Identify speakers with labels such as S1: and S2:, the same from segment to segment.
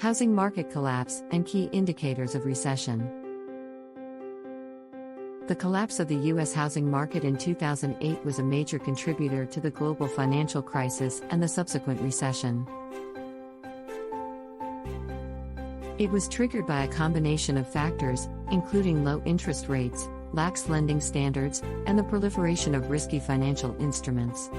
S1: Housing market collapse and key indicators of recession. The collapse of the U.S. housing market in 2008 was a major contributor to the global financial crisis and the subsequent recession. It was triggered by a combination of factors, including low interest rates, lax lending standards, and the proliferation of risky financial instruments.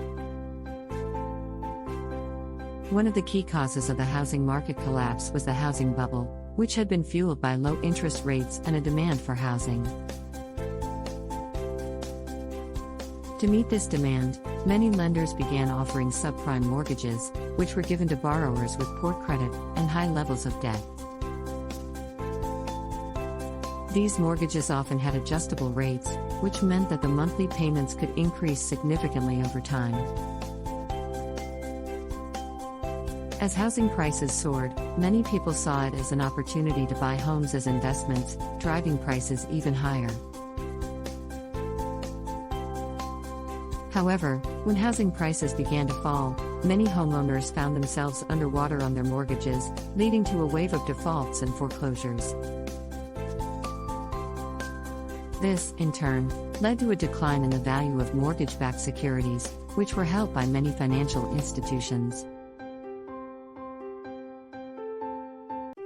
S1: One of the key causes of the housing market collapse was the housing bubble, which had been fueled by low interest rates and a demand for housing. To meet this demand, many lenders began offering subprime mortgages, which were given to borrowers with poor credit and high levels of debt. These mortgages often had adjustable rates, which meant that the monthly payments could increase significantly over time. As housing prices soared, many people saw it as an opportunity to buy homes as investments, driving prices even higher. However, when housing prices began to fall, many homeowners found themselves underwater on their mortgages, leading to a wave of defaults and foreclosures. This, in turn, led to a decline in the value of mortgage-backed securities, which were held by many financial institutions.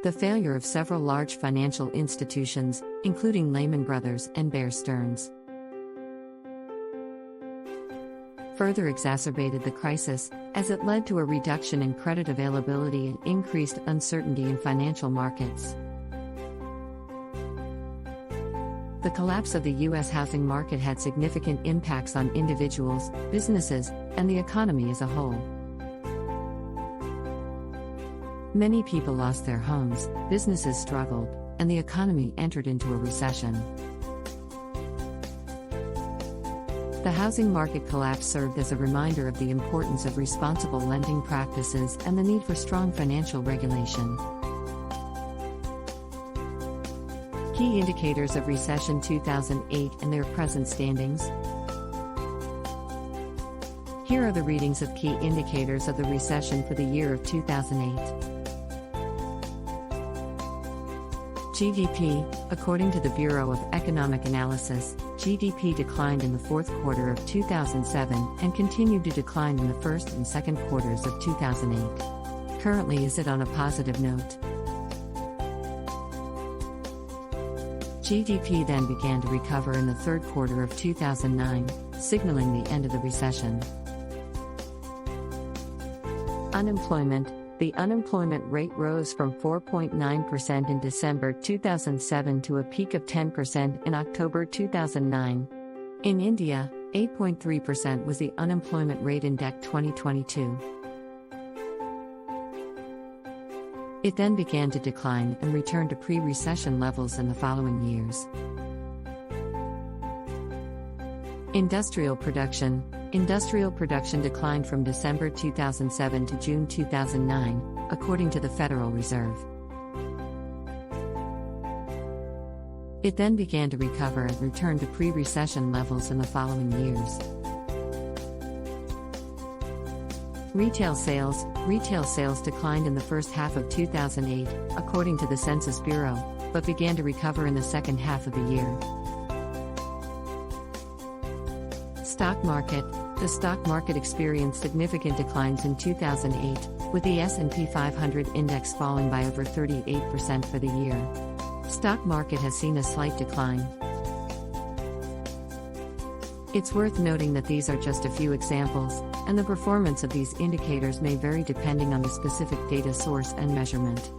S1: The failure of several large financial institutions, including Lehman Brothers and Bear Stearns, further exacerbated the crisis, as it led to a reduction in credit availability and increased uncertainty in financial markets. The collapse of the U.S. housing market had significant impacts on individuals, businesses, and the economy as a whole. Many people lost their homes, businesses struggled, and the economy entered into a recession. The housing market collapse served as a reminder of the importance of responsible lending practices and the need for strong financial regulation. Key indicators of recession 2008 and their present standings. Here are the readings of key indicators of the recession for the year of 2008. GDP, according to the Bureau of Economic Analysis, GDP declined in the fourth quarter of 2007 and continued to decline in the first and second quarters of 2008. Currently is it on a positive note. GDP then began to recover in the third quarter of 2009, signaling the end of the recession. Unemployment. The unemployment rate rose from 4.9% in December 2007 to a peak of 10% in October 2009. In India, 8.3% was the unemployment rate in DEC 2022. It then began to decline and returned to pre-recession levels in the following years. Industrial production. Industrial production declined from December 2007 to June 2009, according to the Federal Reserve. It then began to recover and returned to pre-recession levels in the following years. Retail sales. Retail sales declined in the first half of 2008, according to the Census Bureau, but began to recover in the second half of the year. Stock market. The stock market experienced significant declines in 2008, with the S&P 500 index falling by over 38% for the year. Stock market has seen a slight decline. It's worth noting that these are just a few examples, and the performance of these indicators may vary depending on the specific data source and measurement.